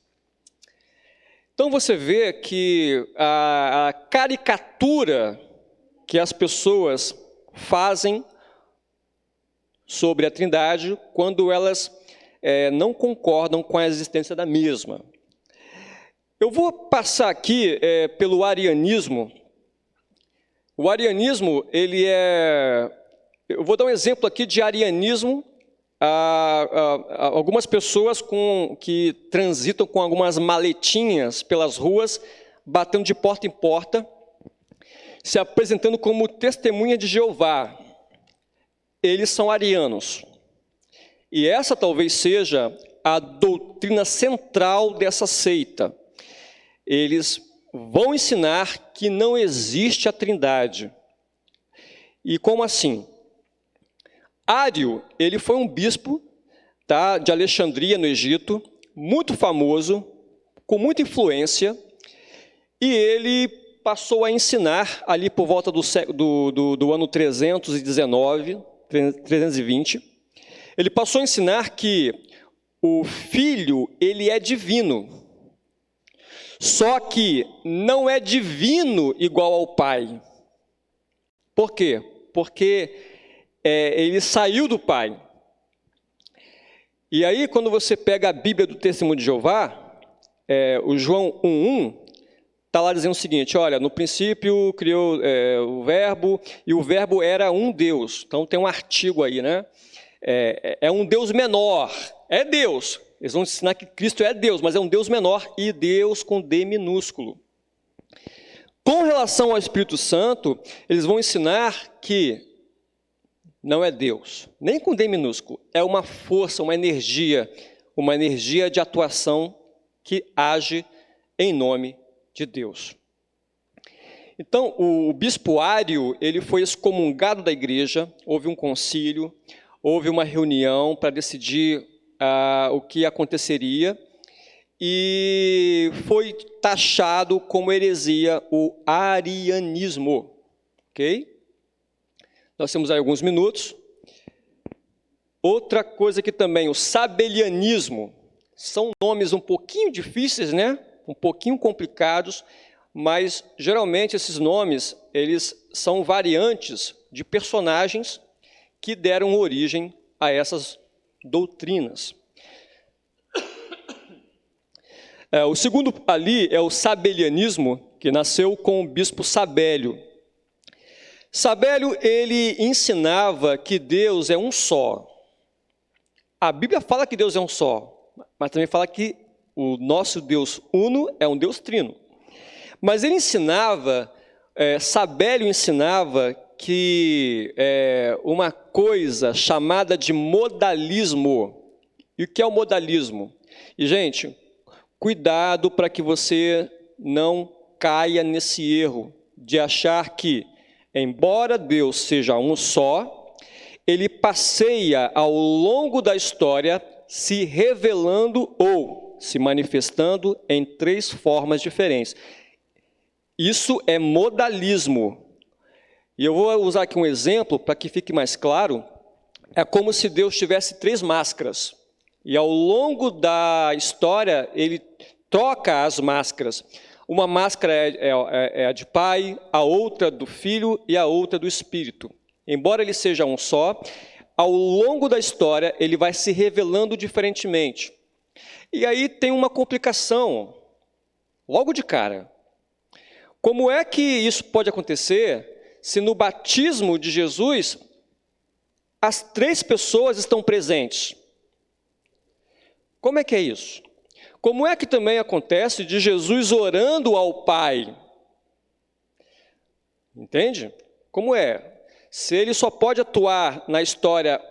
Então você vê que a caricatura que as pessoas fazem sobre a Trindade quando elas não concordam com a existência da mesma. Eu vou passar aqui pelo arianismo. O arianismo, eu vou dar um exemplo aqui de arianismo a algumas pessoas que transitam com algumas maletinhas pelas ruas, batendo de porta em porta, se apresentando como testemunha de Jeová. Eles são arianos. E essa talvez seja a doutrina central dessa seita. Eles vão ensinar que não existe a Trindade. E como assim? Ário, ele foi um bispo, tá, de Alexandria, no Egito, muito famoso, com muita influência, e ele passou a ensinar ali por volta do ano 319, 320, ele passou a ensinar que o Filho, ele é divino, só que não é divino igual ao Pai. Por quê? Porque ele saiu do Pai. E aí, quando você pega a Bíblia do Testemunho de Jeová, o João 1:1, está lá dizendo o seguinte, olha, no princípio criou o verbo, e o verbo era um Deus. Então tem um artigo aí, né? É um Deus menor, é Deus. Eles vão ensinar que Cristo é Deus, mas é um Deus menor, e Deus com D minúsculo. Com relação ao Espírito Santo, eles vão ensinar que não é Deus, nem com D minúsculo, é uma força, uma energia de atuação que age em nome de Deus. Então, o bispo Ário, ele foi excomungado da igreja, houve um concílio, houve uma reunião para decidir o que aconteceria, e foi taxado como heresia o arianismo, ok? Nós temos aí alguns minutos. Outra coisa que também, o sabelianismo, são nomes um pouquinho difíceis, né? Um pouquinho complicados, mas geralmente esses nomes, eles são variantes de personagens que deram origem a essas doutrinas. O segundo ali é o sabelianismo, que nasceu com o bispo Sabélio. Sabélio, ele ensinava que Deus é um só. A Bíblia fala que Deus é um só, mas também fala que o nosso Deus uno é um Deus trino. Mas ele ensinava, Sabélio ensinava que uma coisa chamada de modalismo. E o que é o modalismo? E, gente, cuidado para que você não caia nesse erro de achar que, embora Deus seja um só, ele passeia ao longo da história se revelando ou se manifestando em 3 formas diferentes. Isso é modalismo. E eu vou usar aqui um exemplo para que fique mais claro. É como se Deus tivesse 3 máscaras. E ao longo da história, ele troca as máscaras. Uma máscara é a de Pai, a outra do Filho e a outra do Espírito. Embora ele seja um só, ao longo da história, ele vai se revelando diferentemente. E aí tem uma complicação, logo de cara. Como é que isso pode acontecer se no batismo de Jesus, as 3 pessoas estão presentes? Como é que é isso? Como é que também acontece de Jesus orando ao Pai? Entende? Como é? Se ele só pode atuar na história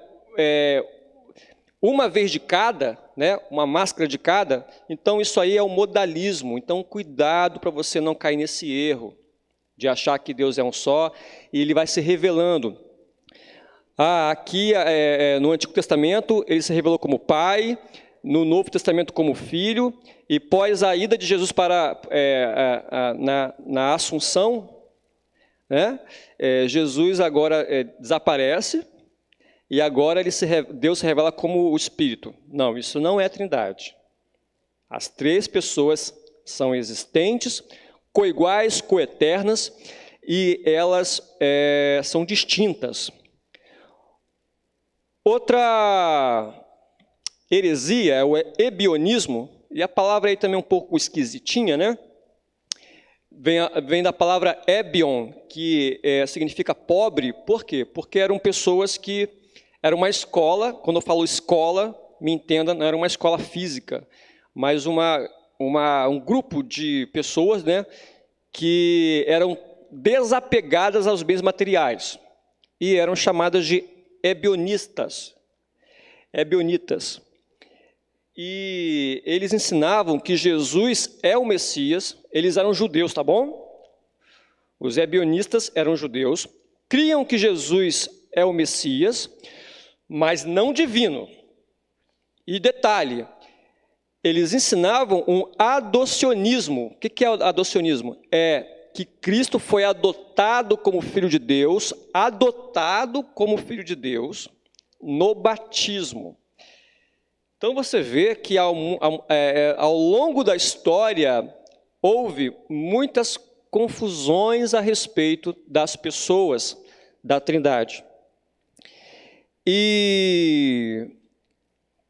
uma vez de cada, né, uma máscara de cada, então isso aí é o modalismo. Então, cuidado para você não cair nesse erro de achar que Deus é um só e ele vai se revelando. Aqui no Antigo Testamento, ele se revelou como Pai, no Novo Testamento como Filho, e após a ida de Jesus na Assunção, né, Jesus agora desaparece, e agora Deus se revela como o Espírito. Não, isso não é Trindade. As 3 pessoas são existentes, coiguais, coeternas, e elas são distintas. Outra heresia é o ebionismo, e a palavra aí também é um pouco esquisitinha, né? Vem da palavra ebion, que significa pobre. Por quê? Porque eram pessoas que... Era uma escola, quando eu falo escola, me entenda, não era uma escola física, mas um grupo de pessoas, né, que eram desapegadas aos bens materiais e eram chamadas de ebionitas. E eles ensinavam que Jesus é o Messias. Eles eram judeus, tá bom? Os ebionistas eram judeus, criam que Jesus é o Messias, mas não divino. E detalhe, eles ensinavam um adocionismo. O que é o adocionismo? É que Cristo foi adotado como Filho de Deus, no batismo. Então você vê que ao longo da história houve muitas confusões a respeito das pessoas da Trindade. E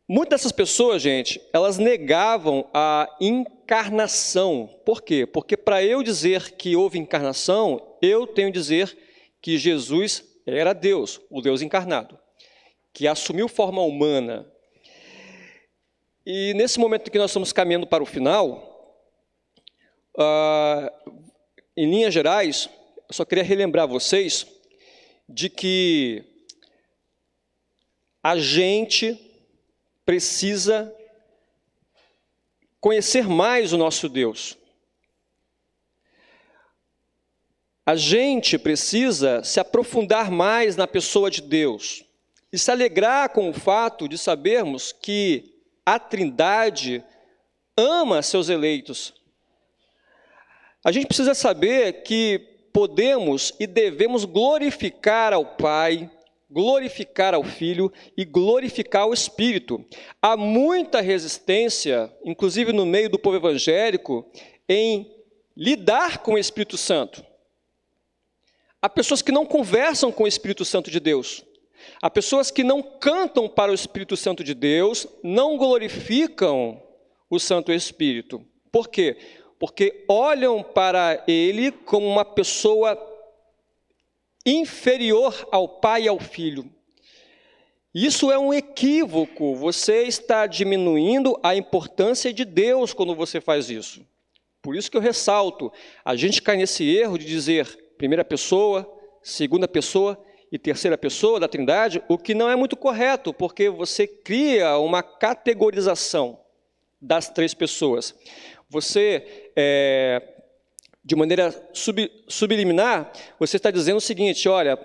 muitas dessas pessoas, gente, elas negavam a encarnação. Por quê? Porque para eu dizer que houve encarnação, eu tenho que dizer que Jesus era Deus, o Deus encarnado, que assumiu forma humana. E nesse momento que nós estamos caminhando para o final, em linhas gerais, eu só queria relembrar vocês de que a gente precisa conhecer mais o nosso Deus. A gente precisa se aprofundar mais na pessoa de Deus e se alegrar com o fato de sabermos que a Trindade ama seus eleitos. A gente precisa saber que podemos e devemos glorificar ao Pai, glorificar ao Filho e glorificar ao Espírito. Há muita resistência, inclusive no meio do povo evangélico, em lidar com o Espírito Santo. Há pessoas que não conversam com o Espírito Santo de Deus. Há pessoas que não cantam para o Espírito Santo de Deus, não glorificam o Santo Espírito. Por quê? Porque olham para ele como uma pessoa inferior ao Pai e ao Filho. Isso é um equívoco. Você está diminuindo a importância de Deus quando você faz isso. Por isso que eu ressalto, a gente cai nesse erro de dizer primeira pessoa, segunda pessoa e terceira pessoa da Trindade, o que não é muito correto, porque você cria uma categorização das três pessoas. Você, de maneira subliminar, você está dizendo o seguinte, olha,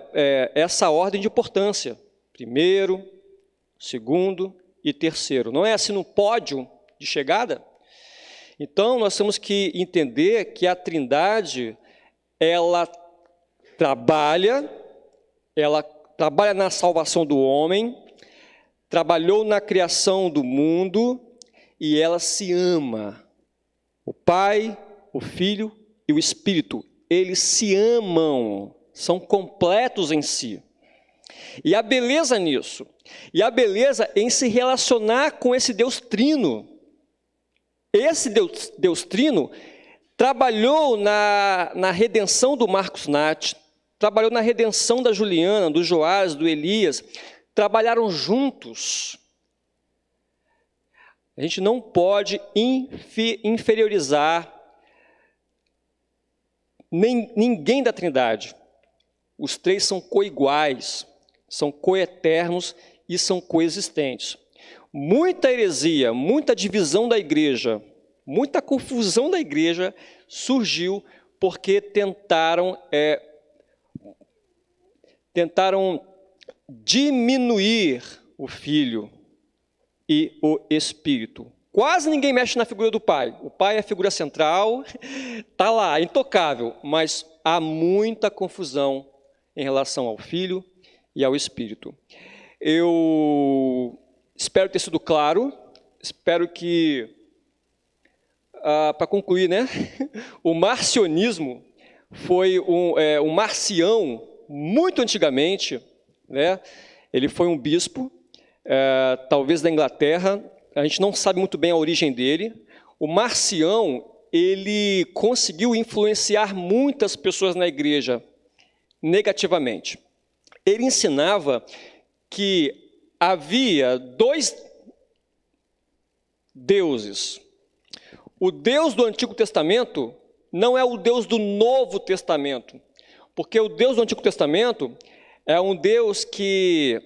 essa ordem de importância, primeiro, segundo e terceiro. Não é assim no pódio de chegada? Então, nós temos que entender que a Trindade, ela trabalha na salvação do homem, trabalhou na criação do mundo e ela se ama. O Pai, o Filho e o Espírito, eles se amam, são completos em si. E a beleza nisso, e a beleza em se relacionar com esse Deus Trino. Esse Deus Trino trabalhou na redenção do Marcos Nath, trabalhou na redenção da Juliana, do Joás, do Elias, trabalharam juntos. A gente não pode inferiorizar ninguém da Trindade. Os três são coiguais, são coeternos e são coexistentes. Muita heresia, muita divisão da igreja, muita confusão da igreja surgiu porque tentaram diminuir o Filho e o Espírito. Quase ninguém mexe na figura do Pai. O Pai é a figura central, está lá, intocável, mas há muita confusão em relação ao Filho e ao Espírito. Eu espero ter sido claro, espero que, para concluir, né, o marcionismo foi um marcião, muito antigamente, né, ele foi um bispo talvez da Inglaterra, a gente não sabe muito bem a origem dele. O Marcião, ele conseguiu influenciar muitas pessoas na igreja negativamente. Ele ensinava que havia dois deuses. O Deus do Antigo Testamento não é o Deus do Novo Testamento, porque o Deus do Antigo Testamento é um Deus que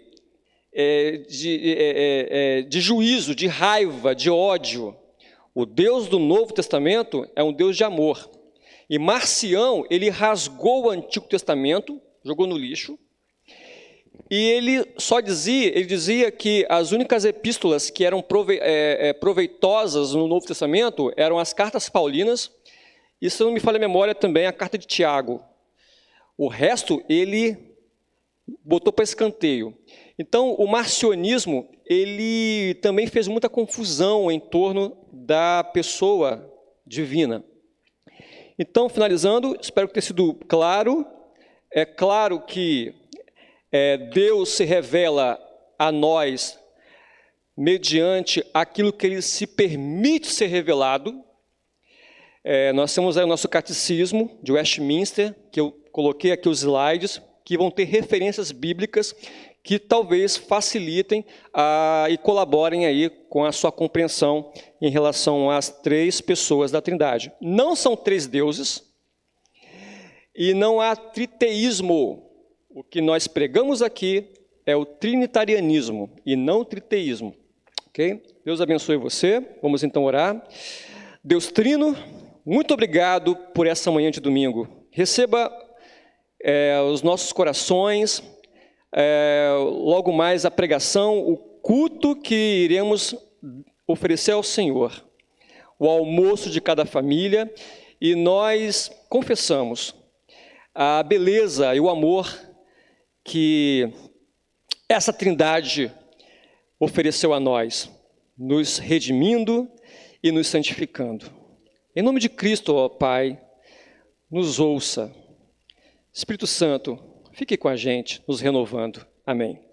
de juízo, de raiva, de ódio. O Deus do Novo Testamento é um Deus de amor. E Marcião, ele rasgou o Antigo Testamento, jogou no lixo, e ele dizia que as únicas epístolas que eram proveitosas no Novo Testamento eram as cartas paulinas, e, se não me falha a memória, também a carta de Tiago. O resto, ele botou para escanteio. Então, o marcionismo, ele também fez muita confusão em torno da pessoa divina. Então, finalizando, espero que tenha sido claro. É claro que Deus se revela a nós mediante aquilo que Ele se permite ser revelado. Nós temos aí o nosso catecismo de Westminster, que eu coloquei aqui os slides, que vão ter referências bíblicas que talvez facilitem e colaborem aí com a sua compreensão em relação às três pessoas da Trindade. Não são três deuses e não há triteísmo. O que nós pregamos aqui é o trinitarianismo e não o triteísmo. Ok? Deus abençoe você. Vamos então orar. Deus Trino, muito obrigado por essa manhã de domingo. Receba os nossos corações, logo mais a pregação, o culto que iremos oferecer ao Senhor, o almoço de cada família, e nós confessamos a beleza e o amor que essa Trindade ofereceu a nós, nos redimindo e nos santificando. Em nome de Cristo, ó Pai, nos ouça. Espírito Santo, fique com a gente, nos renovando. Amém.